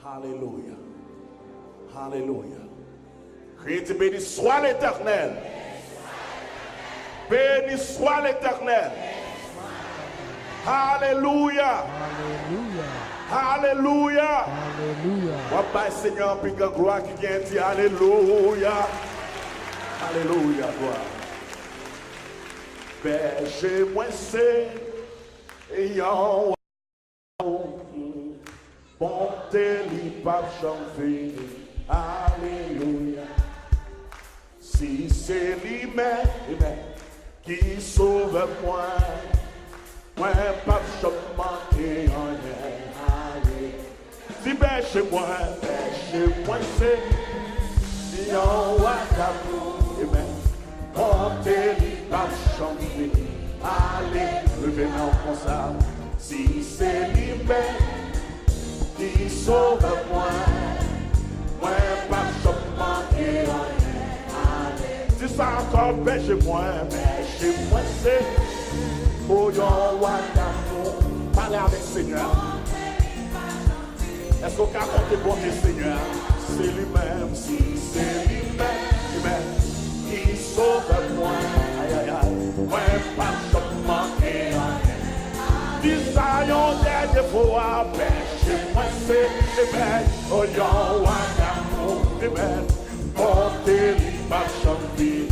Alléluia. Alléluia. Christ béni soit l'Éternel. Béni soit l'Éternel. Alléluia. Alléluia. Alléluia. Papa Seigneur, puis que gloire qui vient dire Alléluia. Alléluia, gloire. Berger moi c'est ayant bonté li pas chanter. Alléluia. Si c'est lui-même qui sauve moi, moi pas manquer en rien. Si berger moi c'est ayant d'amour, bonté li pas chanter. Allez, levez-moi comme ça. Si c'est lui-même qui sauve moi, moi pas manquer en rien. Si ça encore berger-moi c'est oh yon d'amour. Parlez avec le Seigneur. Est-ce qu'on peut compter pour le Seigneur? C'est lui-même, si c'est lui-même qui sauve moi. Aïe aïe aïe, moi pas manquer en rien. Dis ça yon dernier fois, berger-moi c'est lui-même. Oh yon d'amour, lui-même. Portez lui pas chanter.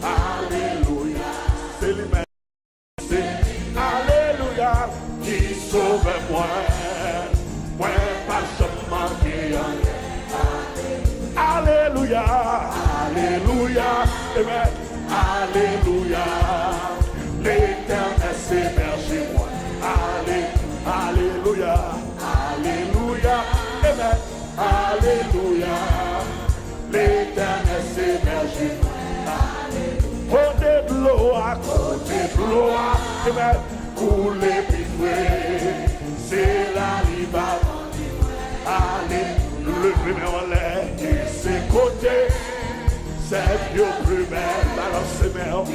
Alléluia. C'est lui-même. C'est Alléluia qui sauve moi. Moi pas manquer en rien. Alléluia. Alléluia. Amen. Alléluia. L'Éternel c'est berger moi. Alléluia. Alléluia. Amen. Alléluia. L'Éternel c'est berger moi. Côté de l'eau, amen. Couler puis fouet, c'est la liberté. Allez, levez-moi en l'air, et c'est côté, c'est bien plus belle, alors c'est merde.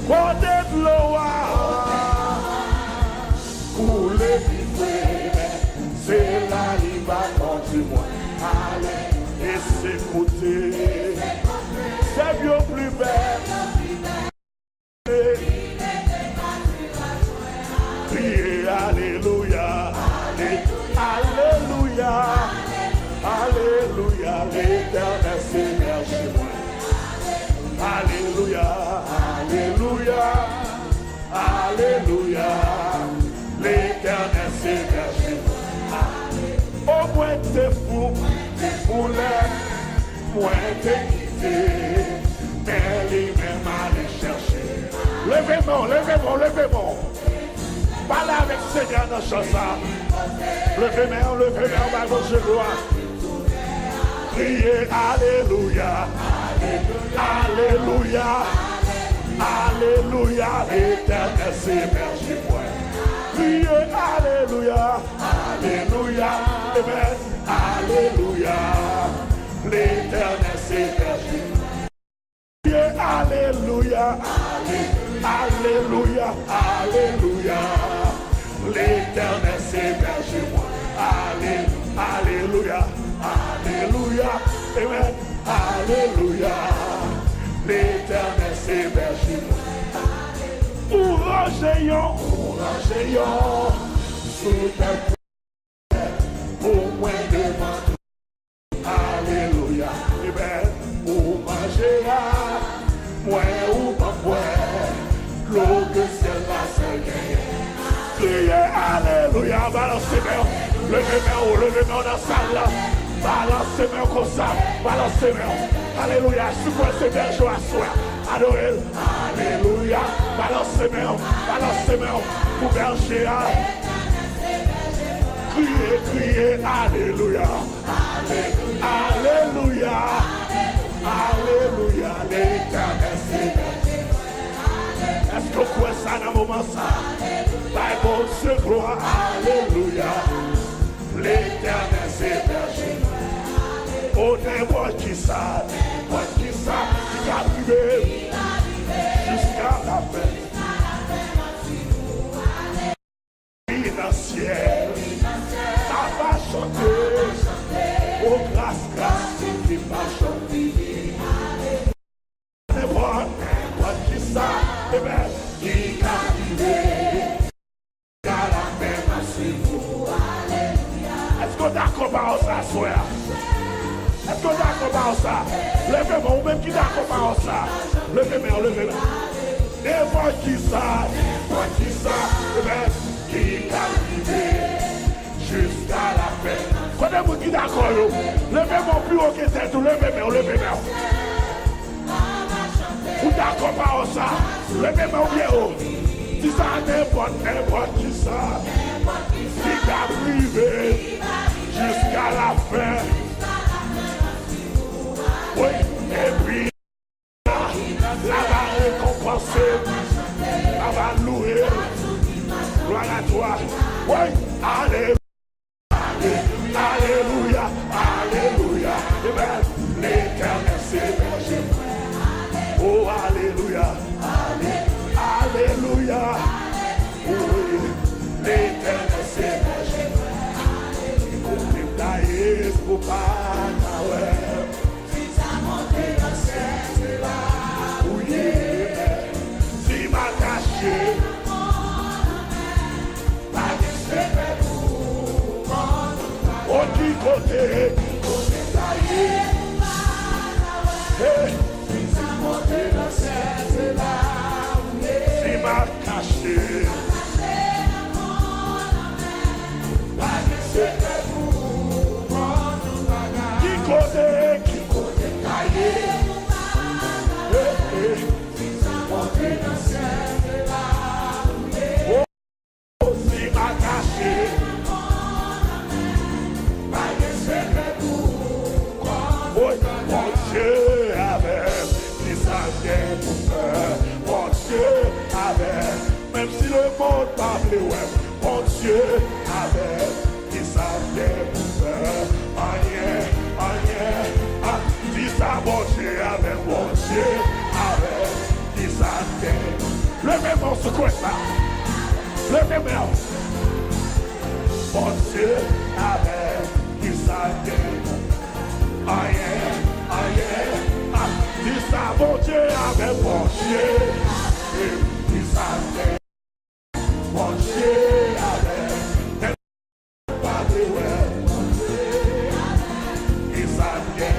Côté de l'eau, couler puis fouet, c'est la liberté du moi. Allez, et c'est côté, c'est bien plus belle. Criez Alléluia, Alléluia, Alléluia, l'Éternel c'est berger moi. Alléluia, Alléluia, Alléluia, l'Éternel c'est berger moi. Au moins t'es fou, pour l'air, moins t'es quitté, mais lui-même allez chercher. Levez-moi. Parlez avec le Seigneur dans ce chant. Levez-moi, ma gauche gloire. Criez Alléluia, Alléluia, Alléluia, l'Éternel c'est berger moi. Criez Alléluia, Alléluia, Amen, Alléluia, l'Éternel c'est berger moi. Criez Alléluia, Alléluia, Alléluia, l'Éternel c'est berger moi. Alléluia, Alléluia, Amen, Alléluia, l'Éternel c'est berger moi. Couragez-en, sous ta terre, au moins devant tout. Alléluia, Amen, pour manger là, moi ou pas moi, l'eau que c'est la seule. Criez Alléluia, balancez-moi, levez-moi dans la salle là, balancez-moi comme ça, balancez-moi. Alléluia, je suis pour ce berger à soi. Adorez, Alléluia, balancez-moi, pour berger. Criez, Alléluia, Alléluia, Alléluia, l'Éternel c'est berger. Est-ce que vous croyez ça dans le moment ça? Par bon Dieu, gloire, Alléluia, l'Éternel c'est berger. Oh, n'importe qui ça, qui va arriver jusqu'à la fin. Financière, qu'on d'accord par ça, soeur? Est-ce qu'on d'accord par ça? Levez-moi, ou même qui d'accord par ça? Levez-moi, levez-moi. N'importe qui ça, qui arrivé jusqu'à la fin. Connaissez-vous qui d'accord? Levez-moi plus haut que tête, levez-moi, levez-moi. Ou d'accord par ça? Levez-moi bien haut. Si ça n'importe qui ça, qui arrivé jusqu'à la fin. Oui, et puis la va récompenser, la va louer. Gloire à toi. Oui, alléluia, alléluia, alléluia. Amen. L'éternel s'émerge. Oh, alléluia, alléluia. Oui, l'éternel s'émerge. Écoutez, d'ailleurs, pour pas t'avoir. Côté taillé, si monté dans cette là, si m'a caché, qui côté taillé, si monté dans cette là, si m'a caché. Même si le monde parle, ouais, mon Dieu avait dit ça rien, dit ça, mon Dieu avait, mon Dieu avait dit ça. Le même mot, c'est quoi ça? Le même mot. Mon Dieu avait dit ça rien, dit ça, mon Dieu avait, mon Dieu dit ça. Mon Dieu avait pas de mon Dieu il s'attend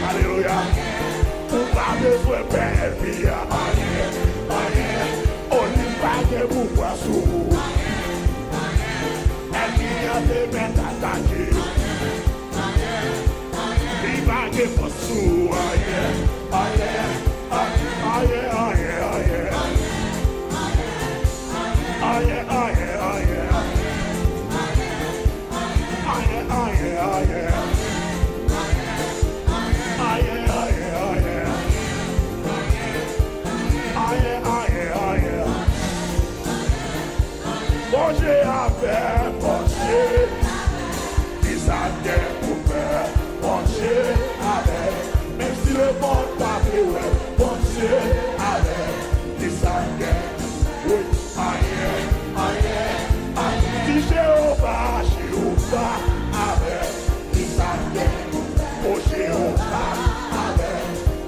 Alléluia. Pour pas besoin de vie. On n'y pas de pouvoir sous. Elle vient de mettre attaquer. Il va de sous. Mon Dieu avait pensé, ils avaient couvert, mon Dieu avait, même si le monde parlait, mon Dieu avait, ils avaient, oui, si Jéhovah avait, ils avaient, oh Jéhovah avait,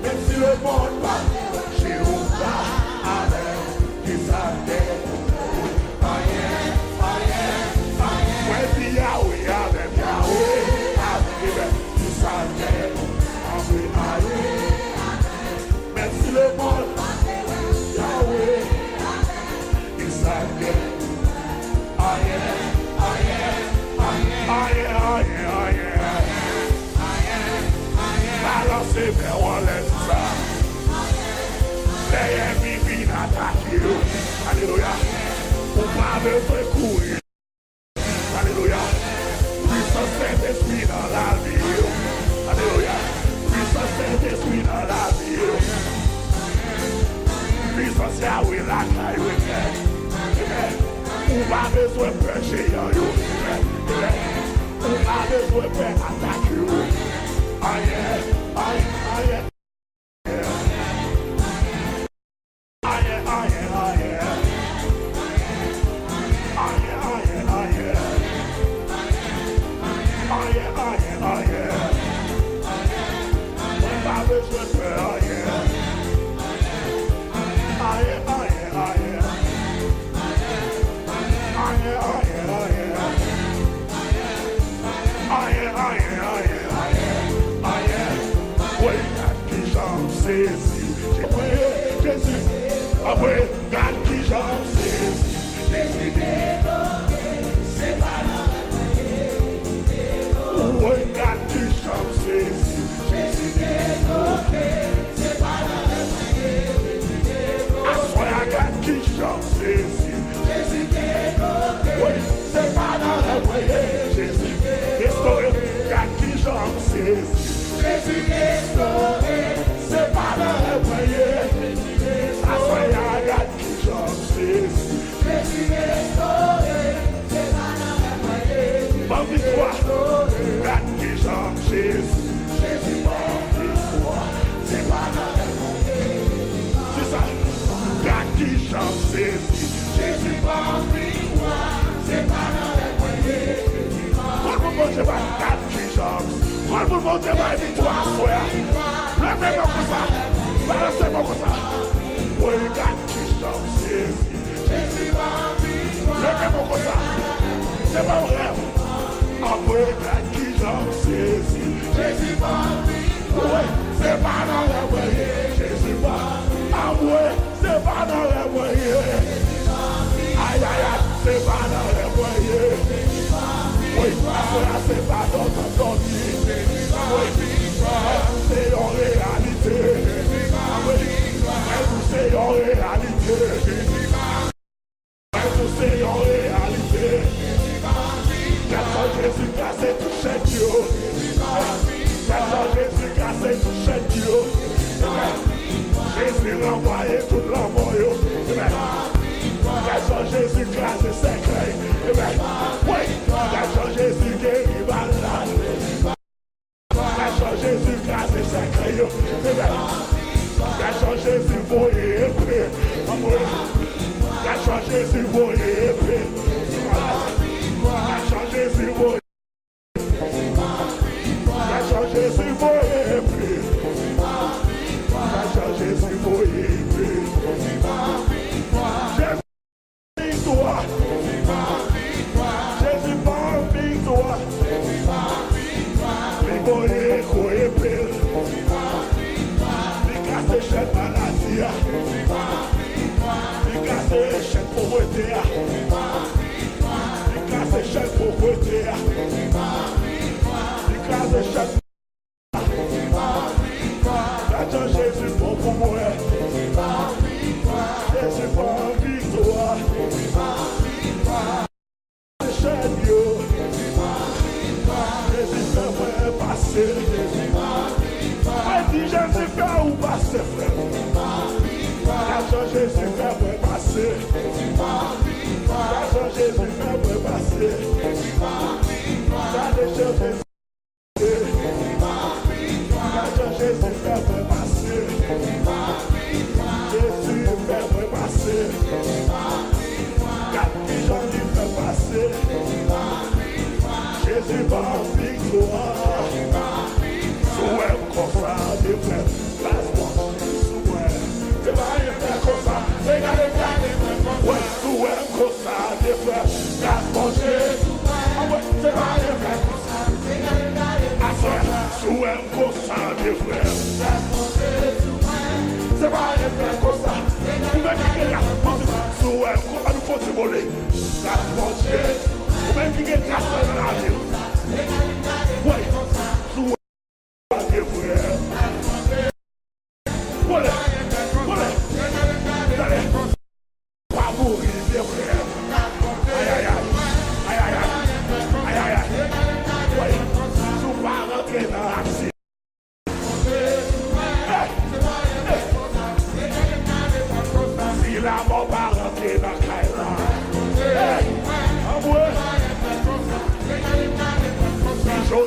même si le monde parlait, Jéhovah avait, ils avaient. Merci le monde, Yahweh, il s'appelle. Balancez vers on laisse ça. Les ennemis attaquent. Alléluia. Pour pas besoin de courir. Alléluia. Puissance Saint-Esprit dans la vie. Alléluia. Puissance Saint-Esprit dans la vie. Puissance Yahweh la caille. Ou pas besoin de pécher. Ou besoin de faire attaquer. Aïe, aïe, aïe.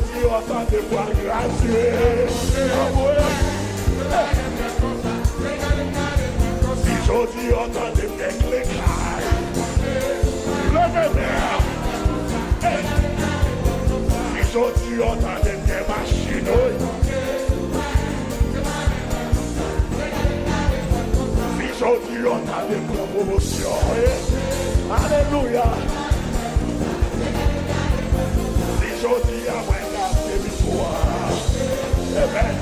dis, entendez-moi gratuit. Si je dis, entendez-moi éclater. Levez-moi. Si je dis, entendez-moi machine. Si je dis, entendez-moi promotion. Alléluia. Si je dis, après la victoire. Amen.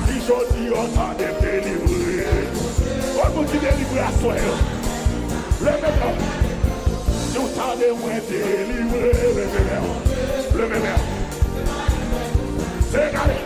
Si je dis, entendez-moi délivrer. On vous dit délivrer à soi. Levez-moi. Si vous entendez-moi délivrer. Levez-moi. Levez-moi. C'est carré.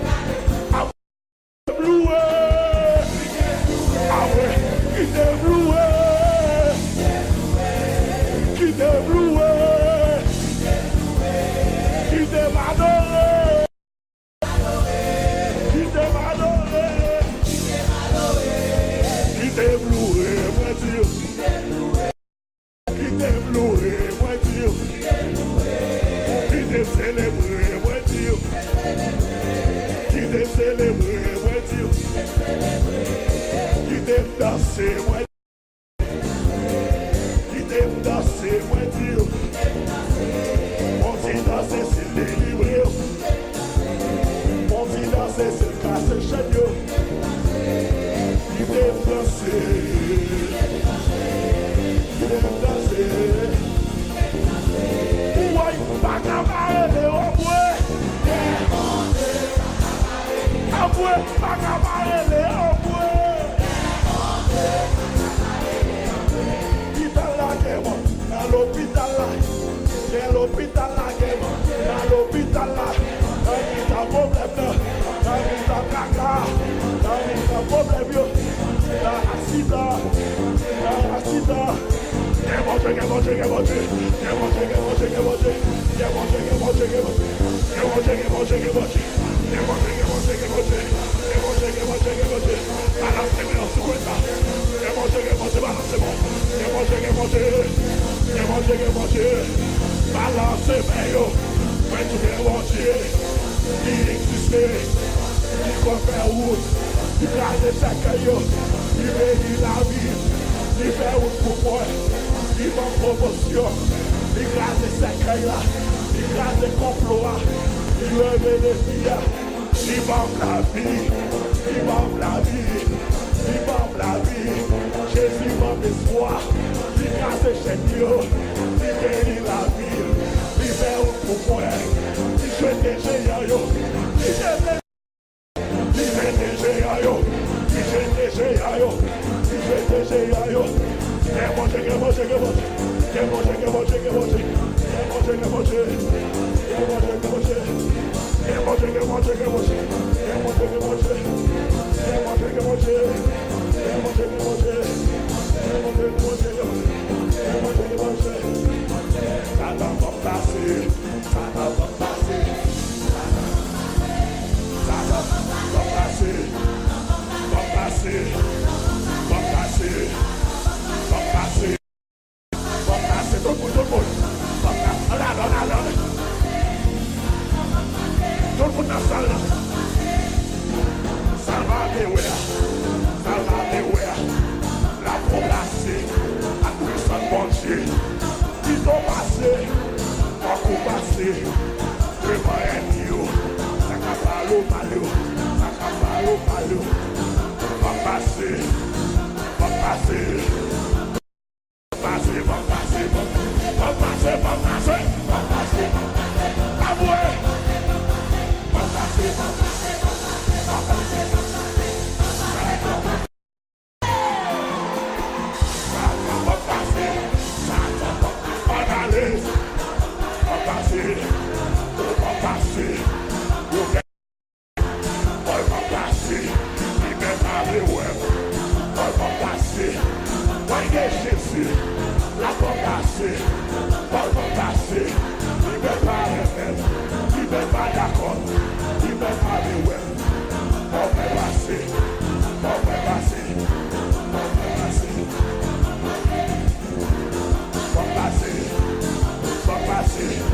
passer.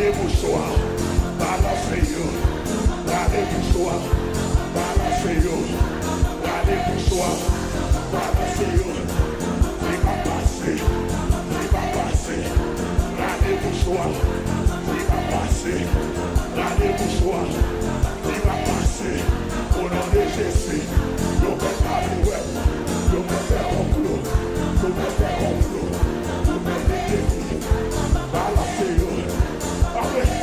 Balancez-vous, balancez-vous, balancez-vous, balancez-vous, balancez-vous, balancez-vous, il va passer, il va passer, balancez-vous, il va passer, balancez-vous, il va passer, au nom de Jésus, nous mettons à l'ouest, nous mettons en flot, nous mettons en flot, nous mettons des défis, balancez-vous, amen.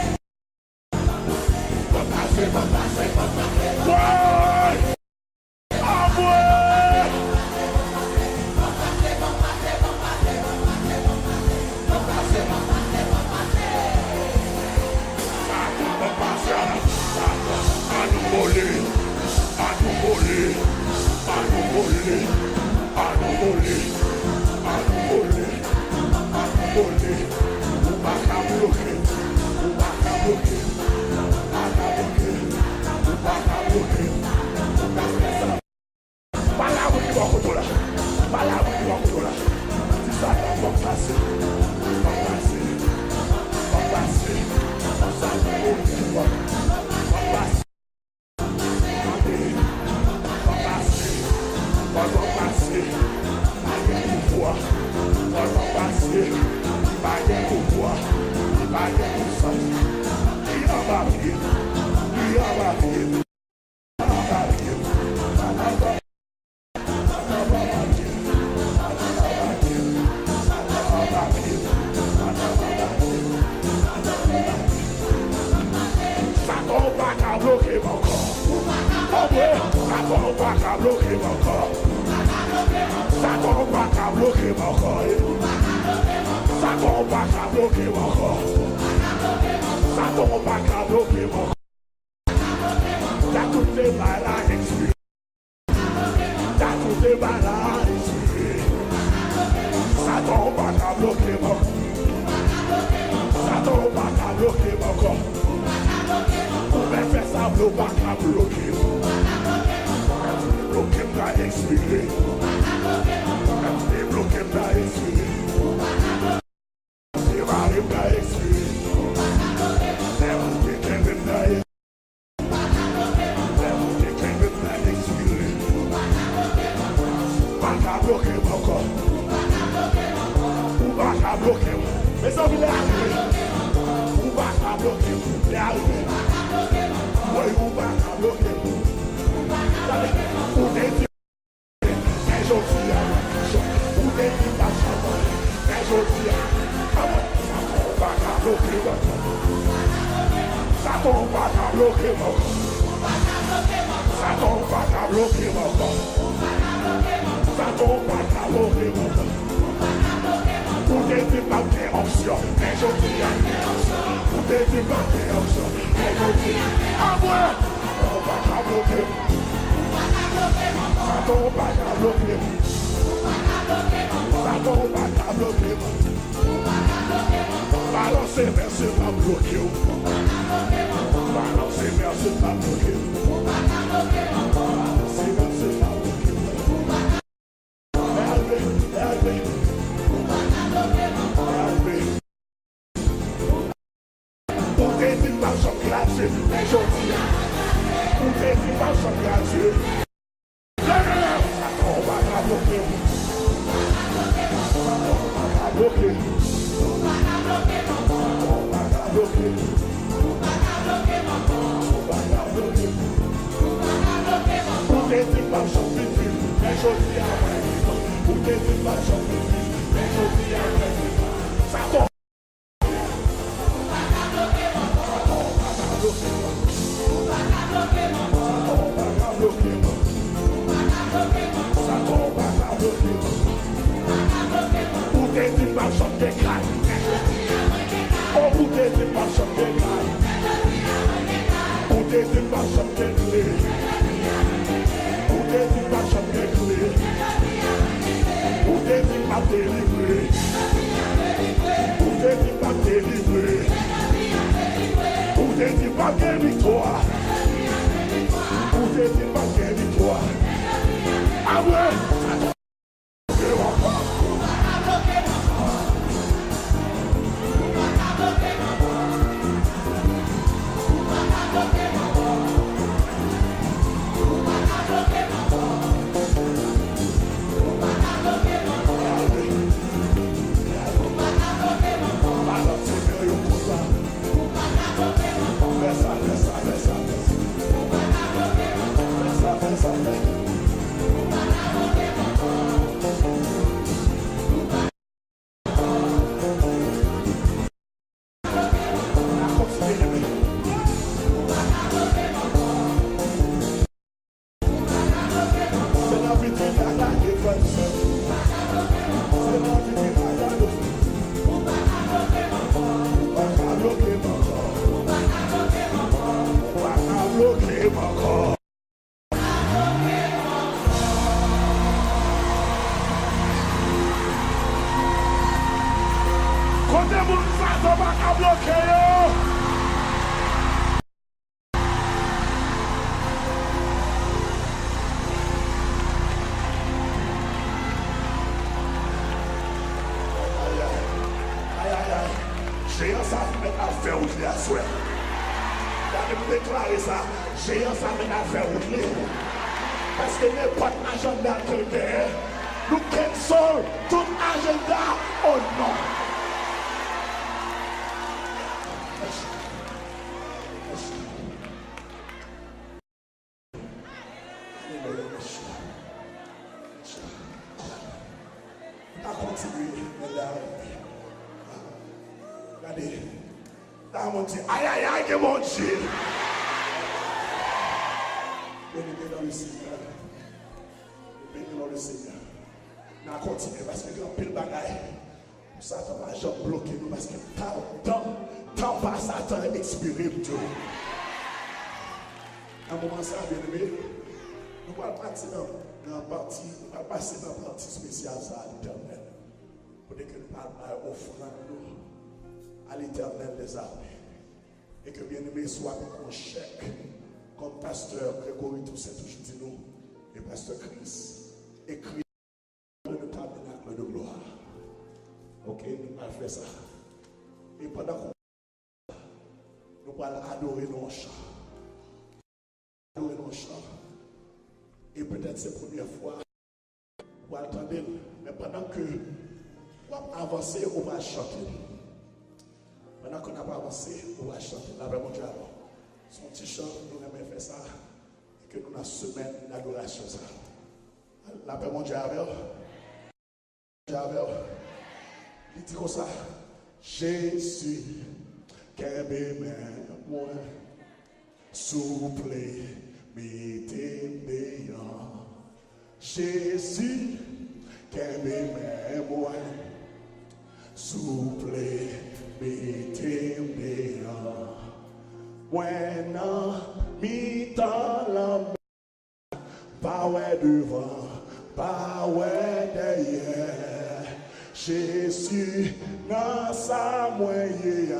À l'Éternel des armées. Et que bien-aimé soit un chèque comme pasteur Grégory Toussaint toujours dit nous et pasteur Chris écrit dans le tabernacle de gloire. Ok, nous allons faire ça. Et pendant qu'on nous allons adorer nos chants. Adorer nos chants. Et peut-être c'est la première fois vous attendez, mais pendant que vous avancez, on va chanter. Maintenant qu'on n'a pas avancé, on va chanter. La vraie mon Dieu alors. Son petit chant, nous aimons faire ça. Et que nous avons semaine d'adoration. La vraie mon Dieu alors. Il dit comme ça. Jésus, qu'aime moi, souple, mettez meilleur. Jésus, qu'aime moi, souple, mettez meilleur. When mi dans la main, pas ouais devant, pas ouais derrière. Jésus, dans sa moyenne,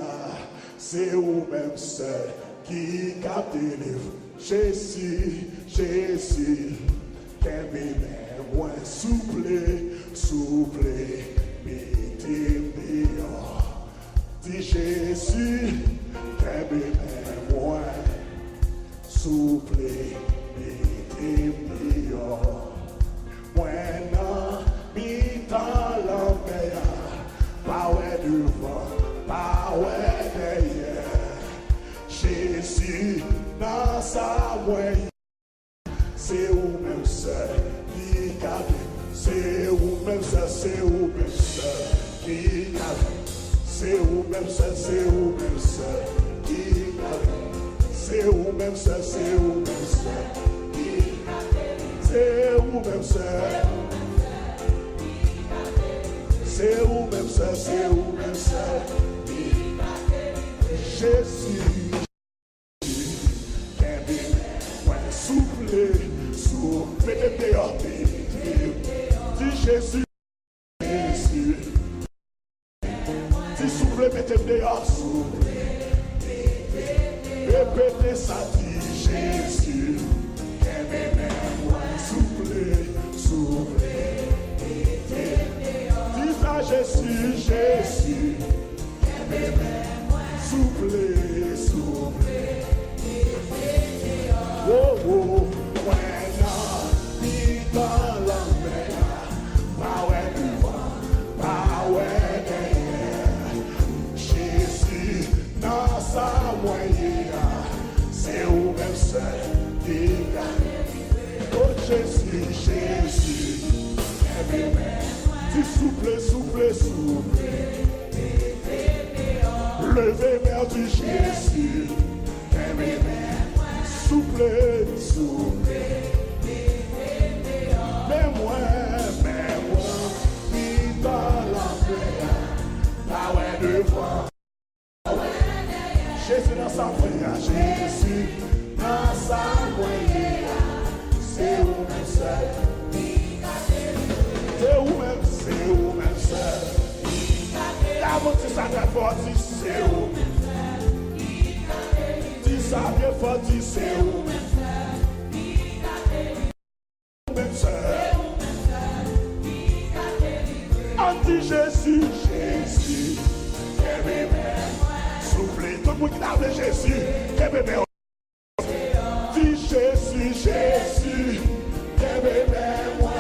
c'est vous-même seul qui capte délivre. Jésus, qu'aime moi, souple, mettez meilleur. Dis Jésus, qu'aime moi, souple, mettez meilleur. Maintenant, mi dans la mer, pas ouais devant, pas ouais derrière. Jésus, dans sa moyenne, c'est vous-même seul qui garde. C'est vous-même seul, c'est vous-même seul qui garde. C'est vous-même seul, c'est vous-même seul qui garde. C'est vous-même seul, c'est vous-même seul qui garde. C'est vous-même seul. C'est vous-même seul, c'est vous-même seul qui garde. Jésus, souple, mettez dehors, dis Jésus, dis souple, mettez dehors, souple, répétez ça, dis Jésus, aimez-moi, souple, dis ça Jésus, aimez-moi, souple, oh, oh. Oh Jésus, dis souple, lever vers du Jésus. Souple, mais moi, il dans la paix, la ouais devant. Jésus dans sa prière, Jésus dans sa prière, c'est où-même seul. C'est où-même seul. La moitié ça t'a forti, c'est où-même seul. Dis ça bien forti, c'est où-même seul. On dit Jésus, Jésus, soufflez, tout le monde qui a appelé Jésus, dis Jésus, Jésus, moi,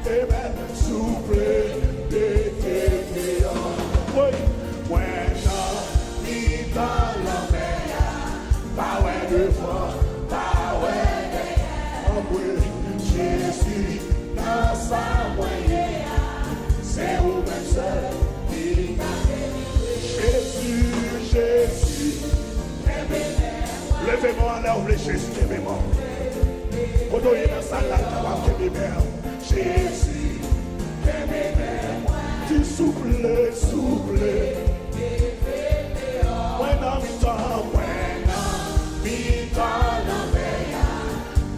et même soufflez, oui, maintenant, il dans la mer, pas ouais devant, pas ouais derrière, Jésus, dans sa moyenne, c'est où-même seul, il m'a délivré. Jésus, levez-moi en l'air, oubliez Jésus, levez-moi. Quand on est dans sa salle, Jésus, dis souple, maintenant mi-temps, la meilleure,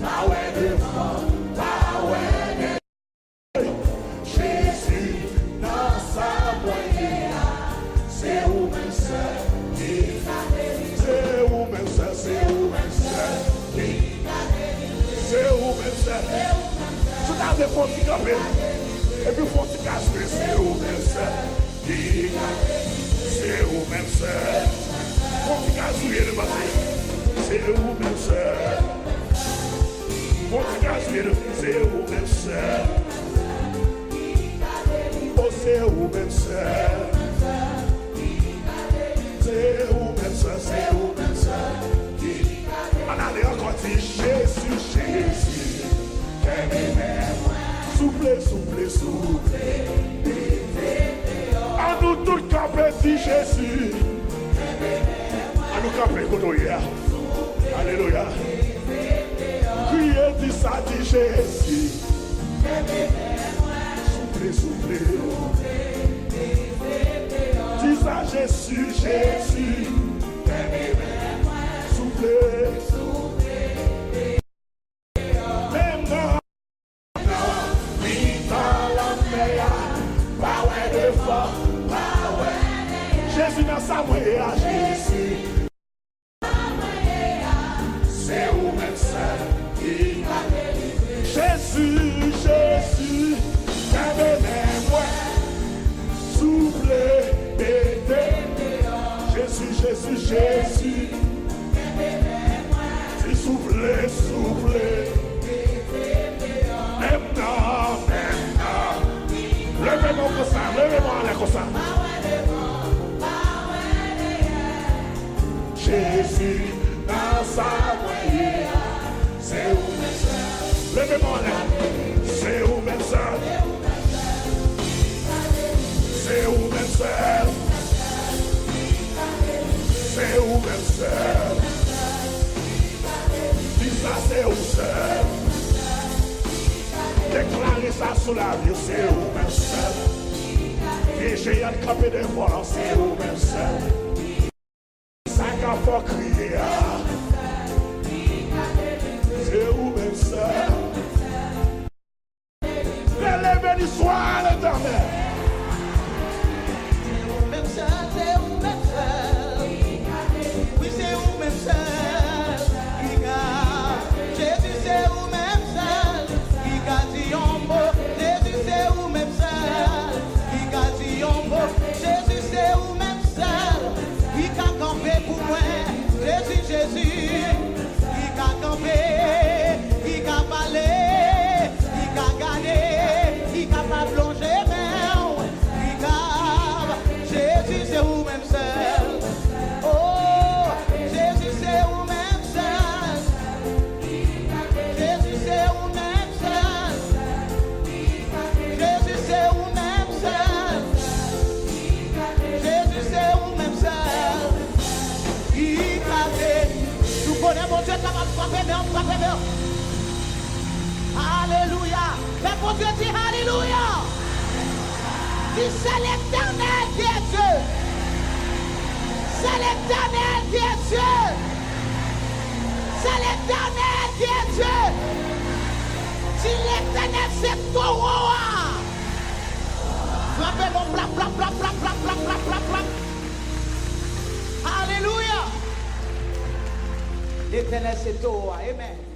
pas ouais devant, pas ouais derrière. Jésus, dans sa moyenne, c'est où-même seul. C'est où-même seul, c'est où-même seul. C'est où-même seul. Tout à fait fort qui campe. Et puis fort qui casse, c'est où-même seul. C'est où-même seul. Fort qui casse, le matin. C'est où-même seul. Fort qui casse, c'est où-même seul. Oh, c'est où-même seul. C'est où-même seul, c'est où-même seul. On a encore dit Jésus, Jésus. Souple. À nous tous camper, dit Jésus. À nous camper, Alléluia. Alléluia. Criez, dit ça, dit Jésus. Souple. Dis ça, Jésus, Jésus. Souple. Même dans la mer, pas ouais devant, pas ouais. Jésus dans sa moyenne, Jésus. C'est où-même seul qui m'a délivré. Jésus, Jésus, moi souple. Jésus, si souffle, maintenant, levez-moi comme ça, levez-moi comme ça. Jésus, dans sa moyenne, c'est où-même seul. Levez-moi là, c'est où-même seul. C'est où-même seul. C'est où-même seul. Dis ça, c'est où seul. Déclarez ça sous la vie, c'est où-même seul. Et j'ai un capé de volant, c'est où-même seul. Ça qu'a faut crier. C'est où-même seul. Relevez du soir l'éternel. C'est où-même seul. Oui, c'est où-même seul. Jésus, c'est où-même seul. Il a dit en mot. Jésus, c'est où-même seul. Il a dit en mot. Jésus, c'est où-même seul. Il a campé pour moi. Jésus, il a campé. Il a parlé. Il a gagné. Il a pas plongé. Jésus, c'est où-même seul. Oh, Jésus, c'est où-même seul. Jésus, c'est où-même seul. Jésus, c'est où-même seul. Jésus, c'est où-même seul. frappez bien. Alléluia. Mais pour Dieu dit Alléluia. Dis c'est l'Éternel qui est Dieu. C'est l'Éternel qui est Dieu. C'est l'Éternel qui est Dieu. Si l'Éternel c'est ton roi. Frappez mon plap, plap, plap, plap, plap, plap, plap, plap, plap. Alléluia. L'Éternel c'est ton roi. Amen.